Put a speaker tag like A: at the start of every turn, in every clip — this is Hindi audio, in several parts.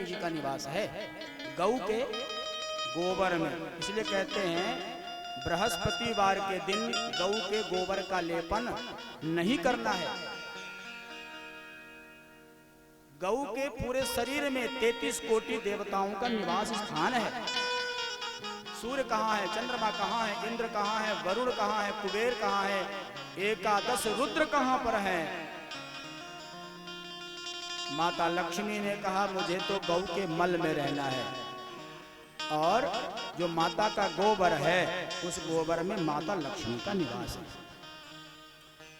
A: लक्ष्मी जी का निवास है, गौ के गोबर में। इसलिए कहते हैं बृहस्पतिवार के दिन गौ के गोबर का लेपन नहीं करना है। गौ के पूरे शरीर में 33 कोटि देवताओं का निवास स्थान है। सूर्य कहाँ है, चंद्रमा कहाँ है, इंद्र कहाँ है, वरुण कहाँ है, कुबेर कहाँ है, एकादश रुद्र कहाँ पर है। माता लक्ष्मी ने कहा मुझे तो गौ के मल में रहना है, और जो माता का गोबर है उस गोबर में माता लक्ष्मी का निवास है।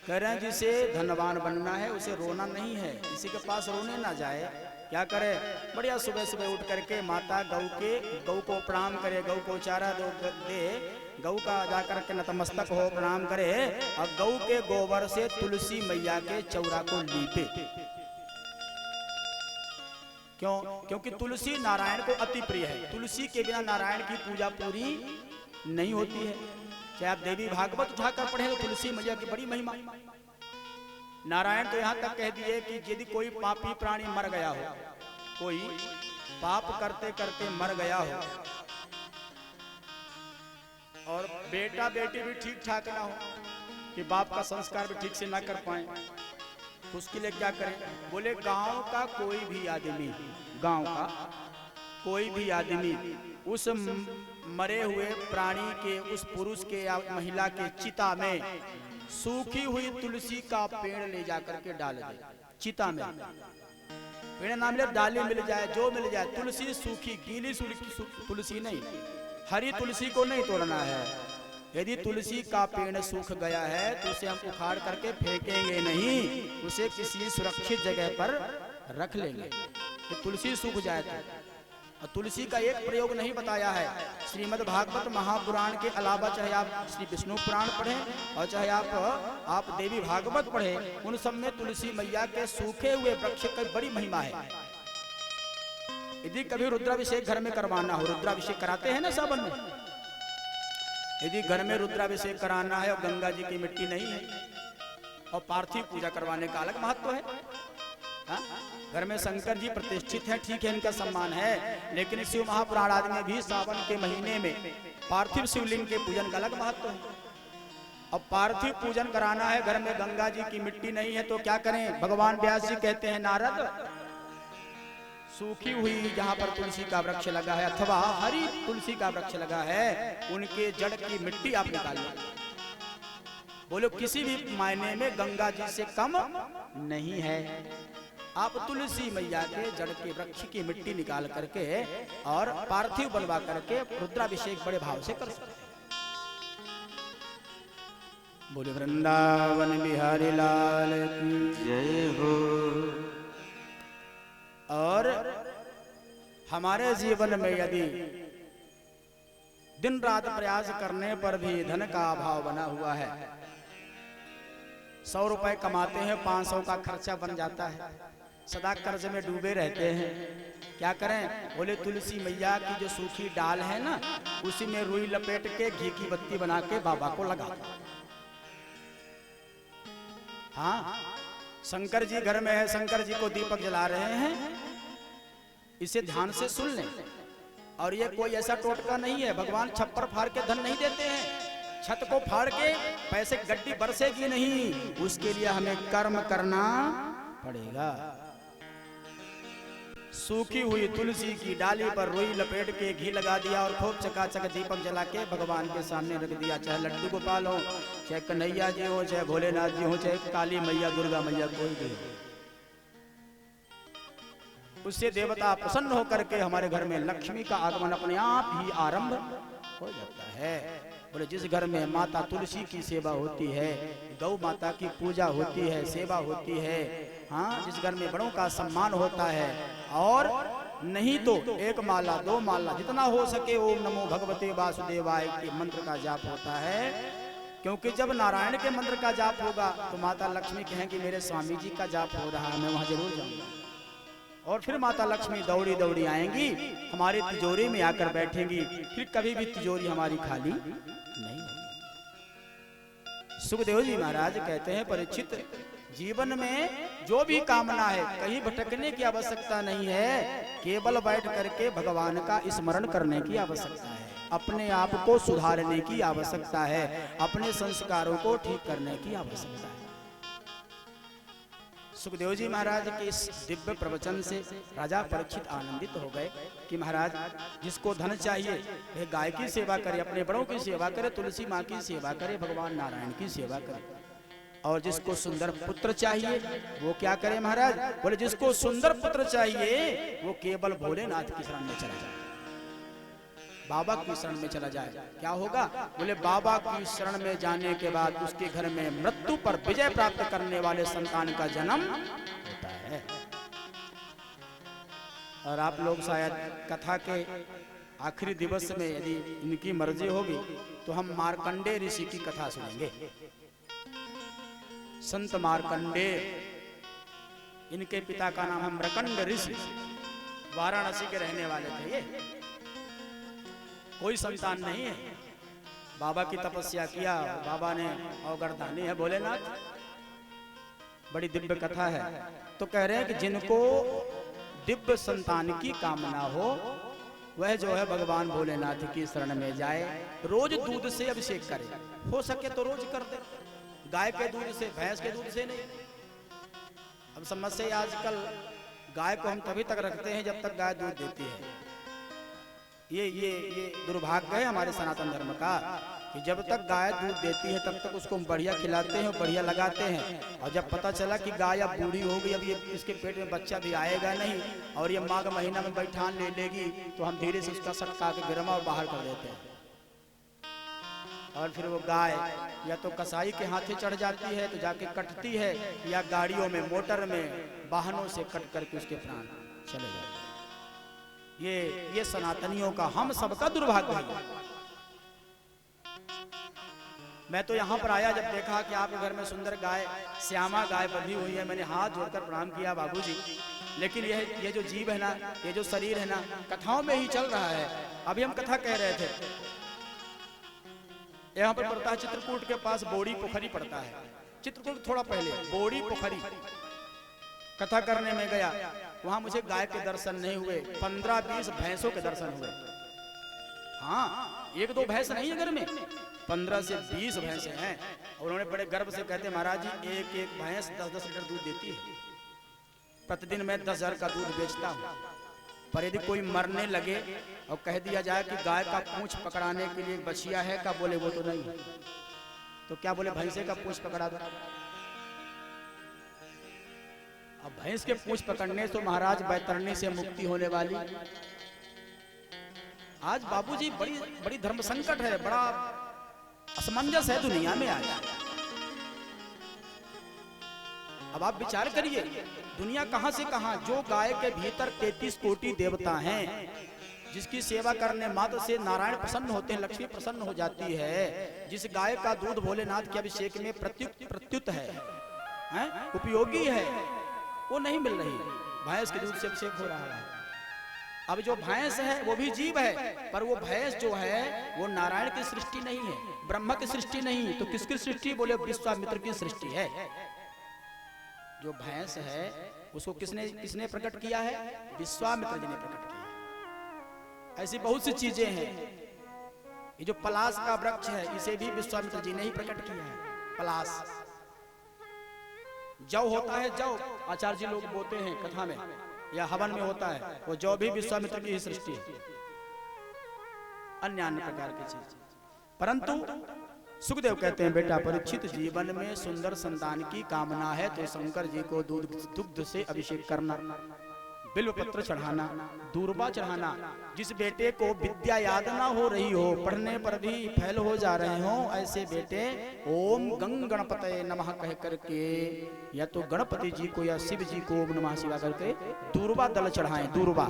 A: कह रहे हैं जिसे धनवान बनना है उसे रोना नहीं है, किसी के पास रोने ना जाए। क्या करे, बढ़िया सुबह सुबह उठ करके माता गौ को प्रणाम करे, गौ को चारा दे, गौ का जाकर के नतमस्तक हो, प्रणाम करे, और गौ के गोबर से तुलसी मैया के चौरा को लीपे। क्यों? क्योंकि तुलसी नारायण को अति प्रिय है। तुलसी के बिना नारायण की पूजा पूरी नहीं होती है। चाहे आप देवी भागवत उठाकर पढ़े तो तुलसी मैया की बड़ी महिमा। नारायण तो यहाँ तक कह दिए कि यदि कोई पापी प्राणी मर गया हो, कोई पाप करते करते मर गया हो, और बेटा बेटी भी ठीक ठाक ना हो, कि बाप का संस्कार भी ठीक से ना कर पाए, उसके लिए क्या करें? बोले गांव का कोई भी आदमी, गांव का कोई भी आदमी उस मरे हुए प्राणी के, उस पुरुष के या महिला के चिता में सूखी हुई तुलसी का पेड़ ले जाकर के डाल दे। चिता में पेड़ ना मिले, डाली मिल जाए, जो मिल जाए, तुलसी सूखी, गीली तुलसी नहीं, हरी तुलसी को नहीं तोड़ना है। यदि तुलसी का पेड़ सूख गया है तो उसे हम उखाड़ करके फेंकेंगे नहीं, उसे किसी सुरक्षित जगह पर रख लेंगे। तो तुलसी सूख जाए तो तुलसी का एक प्रयोग नहीं बताया है। श्रीमद् भागवत महापुराण के अलावा चाहे आप श्री विष्णु पुराण पढ़ें और चाहे आप देवी भागवत पढ़ें, उन सब में तुलसी मैया के सूखे हुए वृक्ष की बड़ी महिमा है। यदि कभी रुद्राभिषेक घर में करवाना हो, रुद्राभिषेक कराते हैं ना सावन में, यदि घर में रुद्राभिषेक कराना है और गंगा जी की मिट्टी नहीं है और पार्थिव पूजा करवाने का अलग महत्व है। हा? घर में शंकर जी प्रतिष्ठित हैं, ठीक है, इनका सम्मान है, लेकिन शिव महापुराण आदि में भी सावन के महीने में पार्थिव शिवलिंग के पूजन का अलग महत्व है। अब पार्थिव पूजन कराना है, घर में गंगा जी की मिट्टी नहीं है तो क्या करें? भगवान व्यास जी कहते हैं नारद, सूखी हुई जहां पर तुलसी का वृक्ष लगा है अथवा हरी तुलसी का वृक्ष लगा है, उनके जड़ की मिट्टी आप निकाल लो। बोलो किसी भी मायने में गंगा जी से कम नहीं है। आप तुलसी मैया के जड़ के वृक्ष की मिट्टी निकाल करके और पार्थिव बनवा करके रुद्राभिषेक बड़े भाव से कर सकते हैं। बोले वृंदावन बिहारी लाल की जय हो। और हमारे जीवन में यदि दिन रात प्रयास करने पर भी धन का अभाव बना हुआ है, 100 रुपए कमाते हैं, 500 का खर्चा बन जाता है, सदा कर्ज में डूबे रहते हैं, क्या करें? बोले तुलसी मैया की जो सूखी डाल है ना, उसी में रुई लपेट के घी की बत्ती बना के बाबा को लगा। हाँ, शंकर जी घर में है, शंकर जी को दीपक जला रहे हैं, इसे ध्यान से सुन लें। और ये कोई ऐसा टोटका नहीं है, भगवान छप्पर फाड़ के धन नहीं देते हैं, छत को फाड़ के पैसे गड्डी बरसेगी नहीं, उसके लिए हमें कर्म करना पड़ेगा। सूखी हुई तुलसी की डाली पर रुई लपेट के घी लगा दिया और खूब चकाचक दीपक जला के भगवान के सामने रख दिया। चाहे लड्डू गोपाल हो, चाहे कन्हैया जी हो, चाहे भोलेनाथ जी हो, चाहे काली मैया, दुर्गा मैया, कोई भी हो, उससे देवता प्रसन्न होकर के हमारे घर में लक्ष्मी का आगमन अपने आप ही आरंभ हो जाता है। बोले जिस घर में माता तुलसी की सेवा होती है, गौ माता की पूजा होती है, सेवा होती है, हाँ, जिस घर में बड़ों का सम्मान होता है, और नहीं तो 1 माला 2 माला जितना हो सके ओम नमो भगवते वासुदेवाय के मंत्र का जाप होता है। क्योंकि जब नारायण के मंत्र का जाप होगा तो माता लक्ष्मी कहेंगी मेरे स्वामी जी का जाप हो रहा है, मैं वहां जरूर जाऊंगा। और फिर माता लक्ष्मी दौड़ी दौड़ी आएंगी, हमारी तिजोरी में आकर बैठेंगी, फिर कभी भी तिजोरी हमारी खाली नहीं होगी। सुखदेव जी महाराज कहते हैं परीक्षित, जीवन में जो भी कामना है कहीं भटकने की आवश्यकता नहीं है, केवल बैठ करके भगवान का स्मरण करने की आवश्यकता है, अपने आप को सुधारने की आवश्यकता है, अपने संस्कारों को ठीक करने की आवश्यकता है। सुखदेव जी महाराज के इस दिव्य प्रवचन से राजा परीक्षित आनंदित हो गए कि महाराज, जिसको धन चाहिए वह गाय की सेवा करे, अपने बड़ों की सेवा करे, तुलसी माँ की सेवा करे, भगवान नारायण की सेवा करे। और जिसको सुंदर पुत्र चाहिए वो क्या करे महाराज? बोले जिसको सुंदर पुत्र चाहिए वो केवल भोलेनाथ की शरण में चला जाए, बाबा की शरण में चला जाए। क्या होगा? बोले बाबा की शरण में जाने के बाद उसके घर में मृत्यु पर विजय प्राप्त करने वाले संतान का जन्म होता है। और आप लोग शायद कथा के आखिरी दिवस में यदि इनकी मर्जी होगी तो हम मार्कंडेय ऋषि की कथा सुनेंगे। संत मार्कंडेय, इनके पिता का नाम है मृकंड ऋषि, वाराणसी के रहने वाले थे। ये कोई संतान नहीं है, बाबा की तपस्या किया, बाबा ने अवगरदानी है भोलेनाथ। बड़ी दिव्य कथा है। तो कह रहे हैं कि जिनको दिव्य संतान की कामना हो वह जो है भगवान भोलेनाथ की शरण में जाए, रोज दूध से अभिषेक करे, हो सके तो रोज कर दे, गाय के दूध से, भैंस के दूध से नहीं। अब समस्या है आजकल गाय को हम तभी तक रखते हैं जब तक गाय दूध देती है। ये दुर्भाग्य है हमारे सनातन धर्म का कि जब तक गाय दूध देती है तब तक उसको हम बढ़िया खिलाते हैं, बढ़िया लगाते हैं, और जब पता चला कि गाय अब बूढ़ी हो गई, अब ये इसके पेट में बच्चा भी आएगा नहीं और ये माघ महीना में बैठान ले लेगी, तो हम धीरे से उसका सटका के गिरमा और बाहर कर देते हैं। और फिर वो गाय या तो कसाई के हाथे चढ़ जाती है तो जाके कटती है, या गाड़ियों में, मोटर में, वाहनों से कट करके उसके प्राण चले जाते हैं। ये सनातनियों का, हम सबका दुर्भाग्य है। मैं तो यहाँ पर आया जब देखा कि आपके घर में सुंदर गाय, श्यामा गाय बंधी हुई है, मैंने हाथ जोड़कर प्रणाम किया बाबूजी। लेकिन ये जो जीव है ना, ये जो शरीर है ना, कथाओं में ही चल रहा है। अभी हम कथा कह रहे थे, यहाँ पर पड़ता है चित्रकूट के पास बोड़ी पोखरी पड़ता है। चित्रकूट थोड़ा पहले बोड़ी पोखरी कथा करने में गया, वहां मुझे गाय के दर्शन नहीं हुए, 15-20 भैंसों के दर्शन हुए। हाँ, एक दो भैंस नहीं है घर में, 15 से 20 भैंसे हैं। और उन्होंने बड़े गर्व से कहते, महाराज जी एक एक भैंस 10-10 लीटर दूध देती है, प्रतिदिन मैं 10,000 का दूध बेचता हूँ। पर यदि कोई मरने लगे और कह दिया जाए कि गाय का पूंछ पकड़ाने के लिए बछिया है, का बोले वो तो नहीं, तो क्या बोले भैंसे का पूंछ पकड़ा दो। अब भैंस के पूंछ पकड़ने तो महाराज बैतरणी से मुक्ति होने वाली। आज बाबूजी बड़ी धर्म संकट है, बड़ा असमंजस है दुनिया में आज। अब आप विचार करिए, दुनिया कहां से कहां, जो गाय के भीतर 33 कोटि देवता हैं, जिसकी सेवा करने मात्र से नारायण प्रसन्न होते हैं, लक्ष्मी प्रसन्न हो जाती है, जिस गाय का दूध भोलेनाथ के अभिषेक में प्रत्युत है, उपयोगी है, वो नहीं मिल रही। भैंस के दूध से अभिषेक हो रहा है। अब जो भैंस है वो भी जीव है, पर वो भैंस जो है वो नारायण की सृष्टि नहीं है, ब्रह्मा की सृष्टि नहीं। तो किसकी सृष्टि? बोले विश्वामित्र की सृष्टि है। जो भैंस है उसको किसने प्रकट किया है? विश्वामित्र जी ने प्रकट किया। ऐसी बहुत सी चीजें हैं। ये जो पलाश का वृक्ष है, इसे भी विश्वामित्र जी ने ही प्रकट किया है। पलाश, जौ होता है, जौ आचार्य जी लोग बोते हैं कथा में या हवन में होता है, वो जौ भी विश्वामित्र की ही सृष्टि है। अन्य प्रकार की चीज। परंतु सुखदेव कहते हैं, बेटा परीक्षित, जीवन में सुंदर संतान की कामना है तो शंकर जी को दुग्ध से अभिषेक करना, बिल्व पत्र चढ़ाना, दूर्वा चढ़ाना। जिस बेटे को विद्या याद ना हो रही हो, पढ़ने पर भी फैल हो जा रहे हो, ऐसे बेटे ओम गंग गणपतये नमः कह करके, या तो गणपति जी को या शिव जी को ओम नमः शिवाय करके दूर्वा दल चढ़ाएं। दूर्वा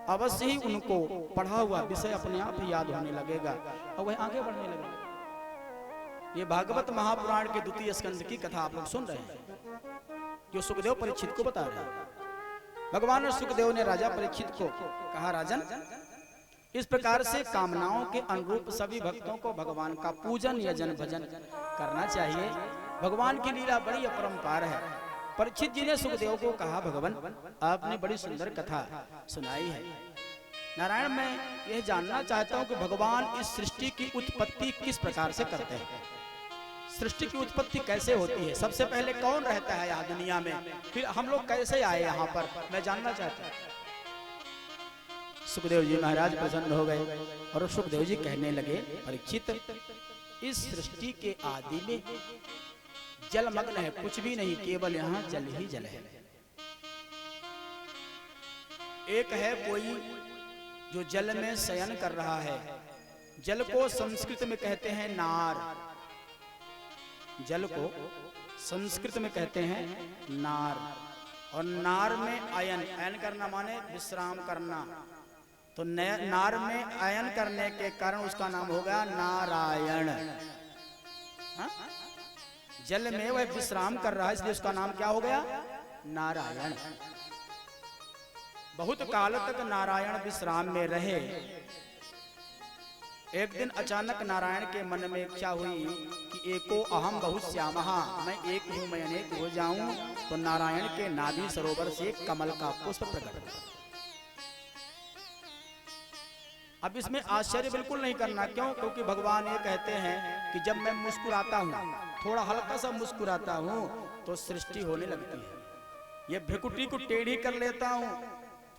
A: अवश्य ही उनको पढ़ा हुआ विषय अपने आप ही याद होने लगेगा और वह आगे बढ़ने लगेगा। ये भागवत महापुराण के 2 स्कंद की कथा आप लोग सुन रहे हैं, जो सुखदेव परीक्षित को बता रहे हैं। भगवान सुखदेव ने राजा परीक्षित को कहा, राजन, इस प्रकार से कामनाओं के अनुरूप सभी भक्तों को भगवान का पूजन, यजन, भजन करना चाहिए। भगवान की लीला बड़ी अपरंपार है। परीक्षित जी ने सुखदेव को कहा, भगवान आपने बड़ी सुंदर कथा सुनाई है। नारायण, मैं यह जानना चाहता हूं कि भगवान इस सृष्टि की उत्पत्ति किस प्रकार से करते हैं। सृष्टि की उत्पत्ति कैसे होती है? सबसे पहले कौन रहता है यहाँ दुनिया में, फिर हम लोग कैसे आए यहाँ पर, मैं जानना चाहता हूँ। सुखदेव जी महाराज प्रसन्न हो गए और सुखदेव जी कहने लगे, परीक्षित, इस सृष्टि के आदि में जलमग्न है, कुछ भी नहीं, केवल यहाँ जल ही जल है। एक है कोई जो जल में शयन कर रहा है। जल को संस्कृत में कहते हैं नार। जल को संस्कृत में कहते हैं नार, और नार में अयन, अयन करना माने विश्राम करना, तो नार में अयन करने के कारण उसका नाम हो गया नारायण। हा? जल में वह विश्राम कर रहा है, इसलिए उसका नाम क्या हो गया? नारायण। बहुत काल तक नारायण विश्राम में रहे। एक दिन अचानक नारायण के मन में इच्छा हुई कि एको अहम बहुत श्यामहा, मैं एक हूं, मैं अनेक हो जाऊं। तो नारायण के नाभि सरोवर से कमल का पुष्प प्रकट हुआ। अब इसमें आश्चर्य बिल्कुल नहीं करना, क्यों? क्योंकि भगवान ये कहते हैं कि जब मैं मुस्कुराता हूँ, थोड़ा हल्का सा मुस्कुराता हूँ, तो सृष्टि होने लगती है। ये भ्रुकुटी को टेढ़ी कर लेता हूँ,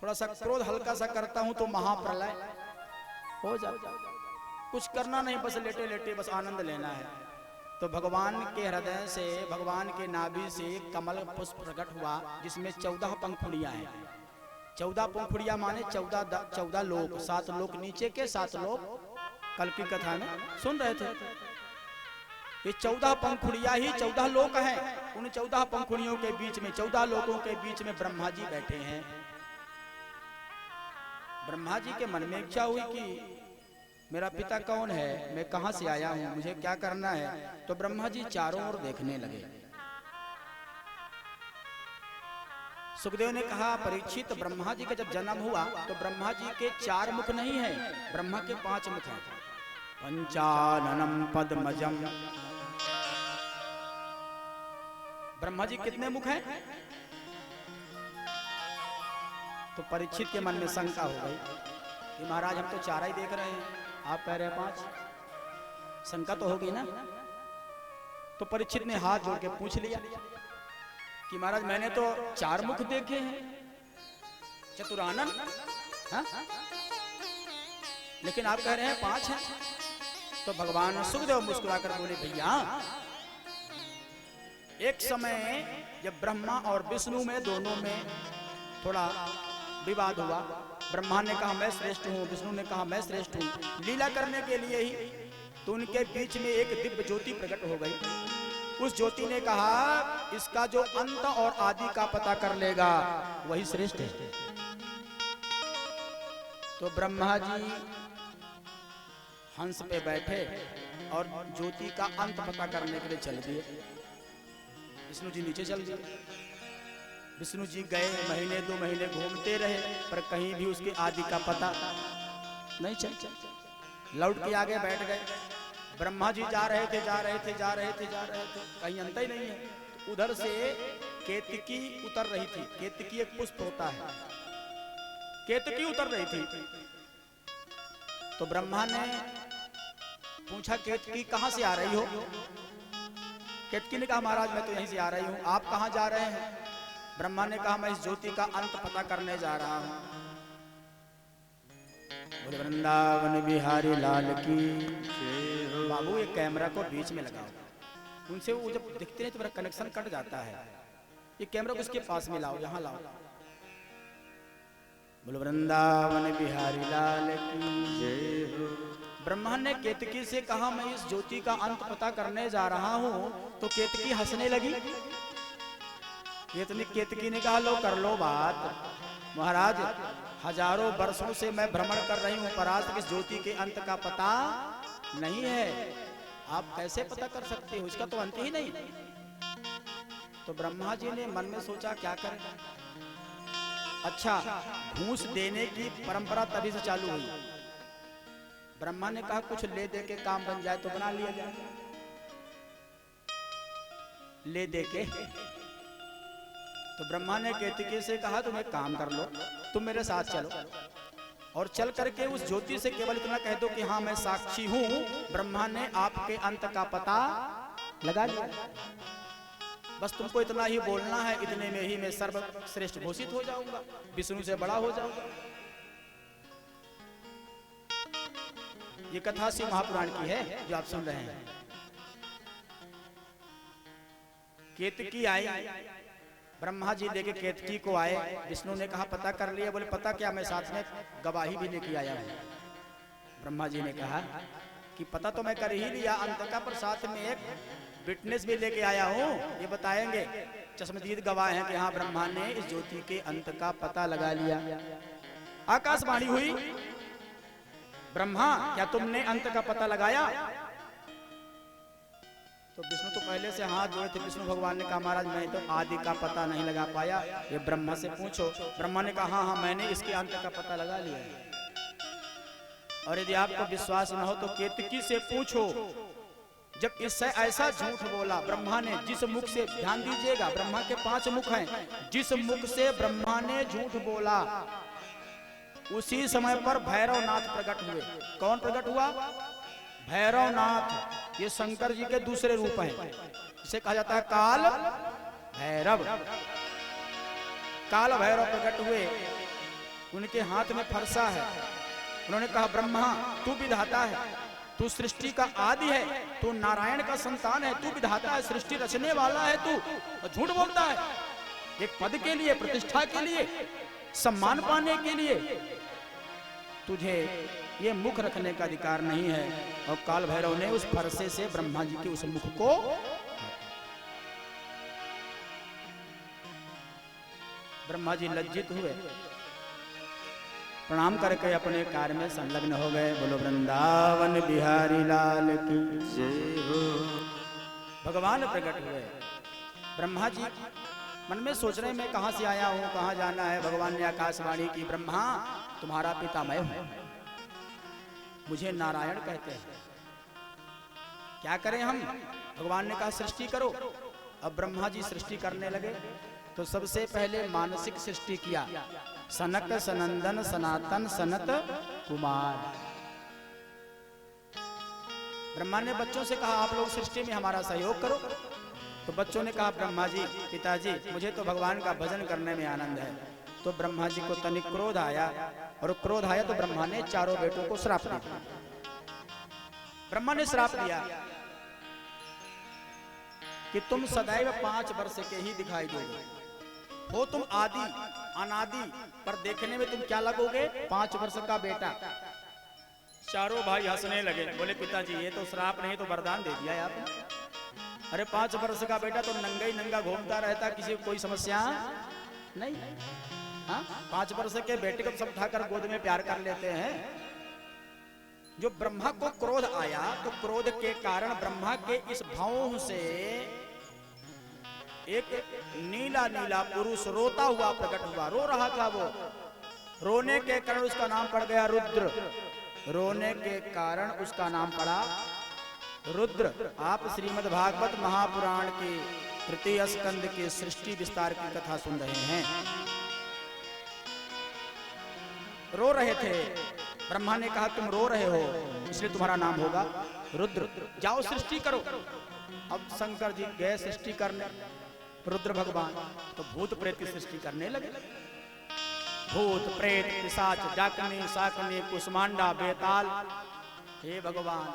A: थोड़ा सा क्रोध हल्का सा करता हूँ, तो महाप्रलय हो जाता। कुछ करना नहीं, बस लेटे लेटे बस आनंद लेना है। तो भगवान के हृदय से, भगवान के नाभि से कमल पुष्प प्रकट हुआ, जिसमें 14 पंखुड़ियां हैं। 14 पंखुड़ियां माने 14 लोक, 7 लोक नीचे के, 7 लोक कल की कथा में सुन रहे थे। ये 14 पंखुड़ियां ही 14 लोक हैं। उन 14 पंखुड़ियों के बीच में, 14 लोकों के बीच में ब्रह्मा जी बैठे हैं। ब्रह्मा जी के मन में इच्छा हुई कि मेरा पिता कौन है, मैं कहां से आया हूं, मुझे क्या करना है। तो ब्रह्मा जी चारों ओर देखने लगे। सुखदेव ने कहा, परीक्षित, ब्रह्मा जी का जब जन्म हुआ तो ब्रह्मा जी के 4 मुख नहीं है, ब्रह्मा के 5 मुख हैं। पंचाननम पद्मजम। ब्रह्मा जी कितने मुख हैं? तो परीक्षित के मन में शंका हो गई कि महाराज हम तो 4 ही देख रहे हैं, आप कह रहे हैं 5, शंका तो होगी ना। तो परीक्षित ने हाथ जोड़ के पूछ लिया कि महाराज मैंने तो 4 मुख देखे हैं, चतुरानन, हाँ? लेकिन आप कह रहे हैं 5 हैं। तो भगवान सुखदेव मुस्कुराकर बोले, भैया एक समय जब ब्रह्मा और विष्णु में, दोनों में थोड़ा विवाद हुआ। ब्रह्मा ने कहा मैं श्रेष्ठ हूँ, विष्णु ने कहा मैं श्रेष्ठ हूँ, लीला करने के लिए ही। तो उनके बीच में एक दिव्य ज्योति प्रकट हो गई। उस ज्योति ने कहा, इसका जो अंत और आदि का पता कर लेगा वही श्रेष्ठ है। तो ब्रह्मा जी हंस पे बैठे और ज्योति का अंत पता करने के लिए चल दिए। विष्णु जी नीचे चल दिए। विष्णु जी गए, महीने 2 महीने घूमते रहे, पर कहीं भी उसके आदि का पता नहीं चल। लौट के आगे बैठ गए। ब्रह्मा जी जा रहे थे, कहीं अंत ही नहीं है। तो उधर से केतकी उतर रही थी। केतकी एक पुष्प होता है, केतकी उतर रही थी। तो ब्रह्मा ने पूछा, केतकी कहां से आ रही हो? केतकी ने कहा, महाराज मैं तो यहीं से आ रही हूं, आप कहां जा रहे हैं? ब्रह्मा ने कहा, मैं इस ज्योति का अंत पता करने जा रहा हूं। बोले वृंदावन बिहारी लाल की। बाबू ये कैमरा को बीच में लगाओ, उनसे वो जब दिखते हैं तो मेरा कनेक्शन कट जाता है। ये कैमरा को उसके पास में लाओ, यहाँ लाओ। बोले वृंदावन बिहारी लाल की जय हो। ब्रह्मा ने केतकी से कहा, मैं इस ज्योति का अंत पता करने जा रहा हूं। तो केतकी हंसने लगी। केतकी ने कहा, लो कर लो बात महाराज, हजारों वर्षों से मैं भ्रमण कर रही हूं, पर आज तक इस ज्योति के अंत का पता नहीं है। आप कैसे पता कर सकते हो, इसका तो अंत ही नहीं। तो ब्रह्मा जी ने मन में सोचा क्या करें। अच्छा, घूस देने की परंपरा तभी से चालू हुई। ब्रह्मा ने कहा, कुछ ले दे के काम बन जाए तो बना लिया जाए। ले दे के तो ब्रह्मा ने केतकी से कहा तुम एक काम कर लो, तुम मेरे साथ चलो और चल करके उस ज्योति से केवल इतना कह दो कि हाँ मैं साक्षी हूं, ब्रह्मा ने आपके अंत का पता लगा लिया। बस तुमको इतना ही बोलना है, इतने में ही मैं सर्वश्रेष्ठ घोषित हो जाऊंगा, विष्णु से बड़ा हो जाऊंगा। ये कथा शिव महापुराण की है जो आप सुन रहे हैं। केतकी आई, ब्रह्मा जी लेके केतकी को आए। विष्णु ने कहा पता कर लिया? बोले पता क्या, मैं साथ में गवाही भी लेके आया हूं। ब्रह्मा जी ने कहा कि पता तो मैं कर ही लिया अंत का, पर साथ में एक विटनेस भी लेके आया हूं, ये बताएंगे चश्मदीद गवाह हैं कि हाँ ब्रह्मा ने इस ज्योति के अंत का पता लगा लिया। आकाशवाणी हुई, ब्रह्मा क्या तुमने अंत का पता लगाया? तो विष्णु तो पहले से हाथ जोड़े थे। विष्णु भगवान ने कहा महाराज मैं तो आदि का पता नहीं लगा पाया, ये ब्रह्मा से पूछो। ब्रह्मा ने कहा हाँ मैंने इसके अंत का पता लगा लिया है। और यदि आपको विश्वास न हो तो केतकी से पूछो, जब इससे ऐसा झूठ बोला ब्रह्मा ने, जिस मुख से, ध्यान दीजिएगा ब्रह्मा के 5 मुख हैं, जिस मुख से ब्रह्मा ने झूठ बोला उसी समय पर भैरवनाथ प्रकट हुए। कौन प्रकट हुआ? भैरवनाथ। ये शंकर जी के दूसरे रूप हैं, इसे कहा जाता है काल भैरव। काल भैरव प्रकट हुए, उनके हाथ में फरसा है। उन्होंने कहा ब्रह्मा तू विधाता है, तू सृष्टि का आदि है, तू नारायण का संतान है, तू विधाता है, सृष्टि रचने वाला है, तू और झूठ बोलता है एक पद के लिए, प्रतिष्ठा के लिए, सम्मान पाने के लिए। तुझे ये मुख रखने का अधिकार नहीं है। और काल भैरव ने उस फरसे से ब्रह्मा जी के उस मुख को, ब्रह्मा जी लज्जित हुए, प्रणाम करके अपने कार्य में संलग्न हो गए। बोलो वृंदावन बिहारी लाल की जय हो। भगवान प्रकट हुए। ब्रह्मा जी मन में सोच रहे मैं कहां से आया हूं, कहां जाना है। भगवान ने आकाशवाणी की, ब्रह्मा तुम्हारा पिता मैं हूं, मुझे नारायण कहते हैं, क्या करें हम? भगवान ने कहा सृष्टि करो। अब ब्रह्मा जी सृष्टि करने लगे। तो सबसे पहले मानसिक सृष्टि किया, सनक सनंदन सनातन सनत कुमार। ब्रह्मा ने बच्चों से कहा आप लोग सृष्टि में हमारा सहयोग करो। तो बच्चों ने कहा ब्रह्मा जी, पिताजी मुझे तो भगवान का भजन करने में आनंद है। तो ब्रह्मा जी को तनिक क्रोध आया, और क्रोध आया तो ब्रह्मा ने चारों बेटों को श्राप दिया। ब्रह्मा ने श्राप दिया कि तुम सदैव 5 वर्ष के ही दिखाई दोगे, हो तुम आदि अनादि, पर देखने में तुम क्या लगोगे? 5 वर्ष का बेटा। चारों भाई हंसने लगे, बोले पिताजी ये तो श्राप नहीं तो वरदान दे दिया आपने। अरे 5 वर्ष का बेटा तो नंगा ही नंगा घूमता रहता, किसी को कोई समस्या नहीं। हाँ 5 वर्ष के बेटे को सब उठाकर गोद में प्यार कर लेते हैं। जो ब्रह्मा को क्रोध आया तो क्रोध के कारण ब्रह्मा के इस भावों से एक नीला नीला पुरुष रोता हुआ प्रकट हुआ। रो रहा था वो, रोने के कारण उसका नाम पड़ गया रुद्र। रोने के कारण उसका नाम पड़ा रुद्र। आप श्रीमद् भागवत महापुराण के 3 स्कंद के सृष्टि विस्तार की कथा सुन रहे हैं। रो रहे थे, ब्रह्मा ने कहा तुम रो रहे हो इसलिए तुम्हारा नाम होगा रुद्र, जाओ सृष्टि करो। अब शंकर जी गए सृष्टि करने, रुद्र भगवान तो भूत प्रेत की सृष्टि करने लगे। भूत प्रेत पिशाच डाकनी साकनी कुष्मांडा बेताल। हे भगवान,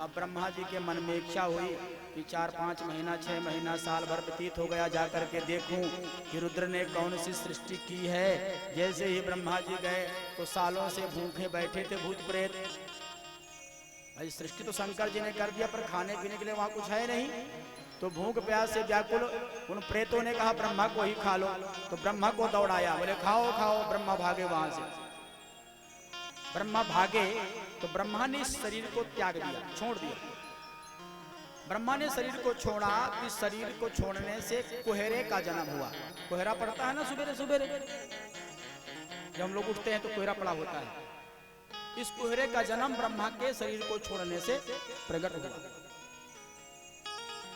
A: अब ब्रह्मा जी के मन में इच्छा हुई कि 4-5 महीना 6 महीना साल भर व्यतीत हो गया, जाकर के देखूं कि रुद्र ने कौन सी सृष्टि की है। जैसे ही ब्रह्मा जी गए तो सालों से भूखे बैठे थे भूत प्रेत। भाई सृष्टि तो शंकर जी ने कर दिया, पर खाने पीने के लिए वहां कुछ है नहीं। तो भूख प्यास से व्याकुल उन प्रेतों ने कहा ब्रह्मा को ही खा लो। तो ब्रह्मा को दौड़ाया, बोले खाओ खाओ। ब्रह्मा भागे वहां से। ब्रह्मा भागे तो ब्रह्मा ने शरीर को त्याग दिया, छोड़ दिया। ब्रह्मा ने शरीर को छोड़ा। इस शरीर को छोड़ने से कुहरे का जन्म हुआ। कुहरा पड़ता है ना सुबेरे सुबेरे, जब हम लोग उठते हैं तो कुहरा पड़ा होता है। इस कुहरे का जन्म ब्रह्मा के शरीर को छोड़ने से प्रकट हुआ।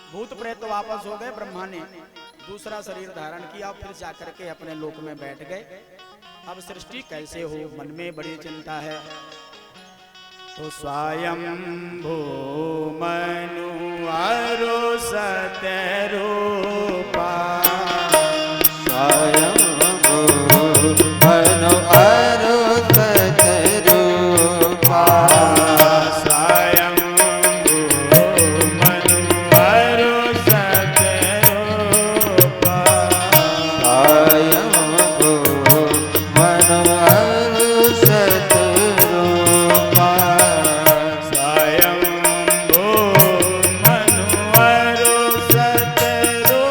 A: भूत प्रेत तो वापस हो गए। ब्रह्मा ने दूसरा शरीर धारण किया, फिर जाकर के अपने लोक में बैठ गए। अब सृष्टि कैसे हो, मन में बड़ी चिंता है। तो स्वयं भू मनु अरु सतरूपा,
B: स्वयं भू मनु अरु सतरूपा,
A: स्वयं भू मनु अरु सतरूपा,
B: स्वयं भू मनु अरु सतरूपा,
A: स्वयं भू मनु अरु सतरूपा,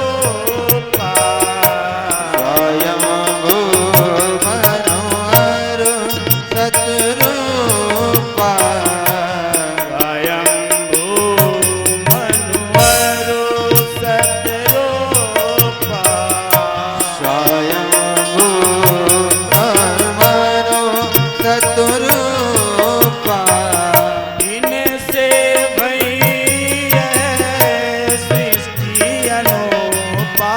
B: स्वयं भू मनु अरु सतरूपा,
A: स्वयं भू मनु अरु सतरूपा,
B: स्वयं भू मनु सतरूपा,
A: इनसे भई सृष्टि अनूपा,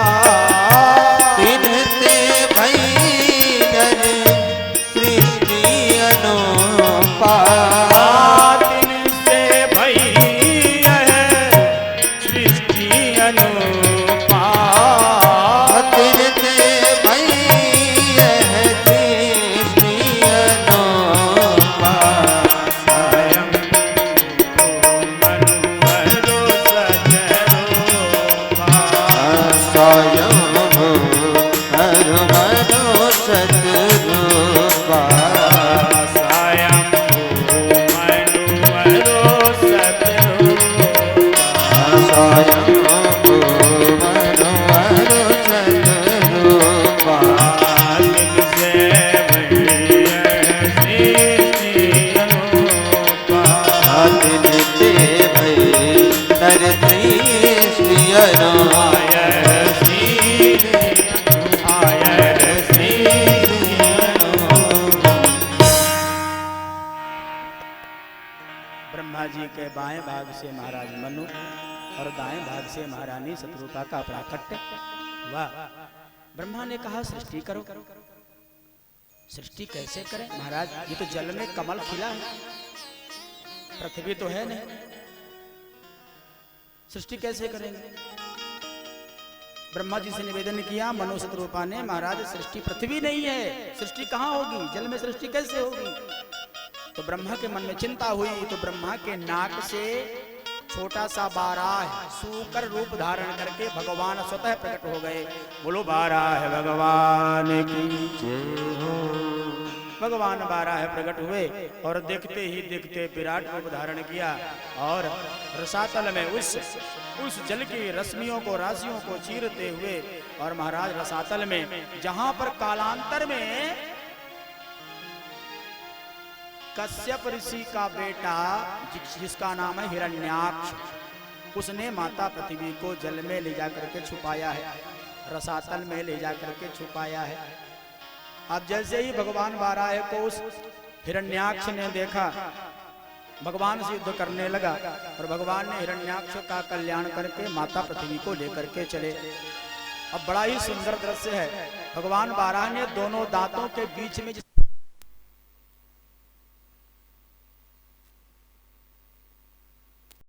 B: तिनते भैयन सृष्टि अनूपा,
A: इनसे भई सृष्टि अनूपा,
B: तिनते भैयन सृष्टि अनूपा,
A: स्वयं भू मनु अरु सतरूपा,
B: स्वयं भू मनु अरु सतरूपा,
A: स्वयं भू मनु अरु सतरूपा,
B: स्वयं भू मनु अरु सतरूपा,
A: इनसे भई सृष्टि अनूपा,
B: तिनते भैयन सृष्टि अनूपा,
A: ब्रह्मा जी के बाएं भाग से महाराज मनु और दाएं भाग से महारानी शत्रुपा का प्राकट्य। वाह! ब्रह्मा ने कहा सृष्टि करो। सृष्टि कैसे करें महाराज, ये तो जल में कमल खिला है, पृथ्वी तो है नहीं, सृष्टि कैसे करेंगे? ब्रह्मा जी से निवेदन किया मनु शत्रुपा ने, महाराज सृष्टि पृथ्वी नहीं है, सृष्टि कहाँ होगी, जल में सृष्टि कैसे होगी? तो ब्रह्मा के मन में चिंता हुई। तो ब्रह्मा के नाक से छोटा सा बाराह सूकर रूप धारण करके भगवान स्वतः प्रकट हो गए। बोलो बाराह भगवान की जय हो। भगवान बाराह प्रकट हुए और देखते ही देखते विराट रूप धारण किया और रसातल में उस जल की रश्मियों को राशियों को चीरते हुए और महाराज रसातल में जहां पर कालांतर में कश्यप ऋषि का बेटा जिसका नाम है हिरण्याक्ष, उसने माता पृथ्वी को जल में ले जाकर के छुपाया है, रसातल में ले जाकर के छुपाया है। अब जैसे ही भगवान बाराह को उस हिरण्याक्ष ने देखा, भगवान से युद्ध करने लगा और भगवान ने हिरण्याक्ष का कल्याण करके माता पृथ्वी को लेकर के चले। अब बड़ा ही सुंदर दृश्य है, भगवान बाराह ने दोनों दांतों के बीच में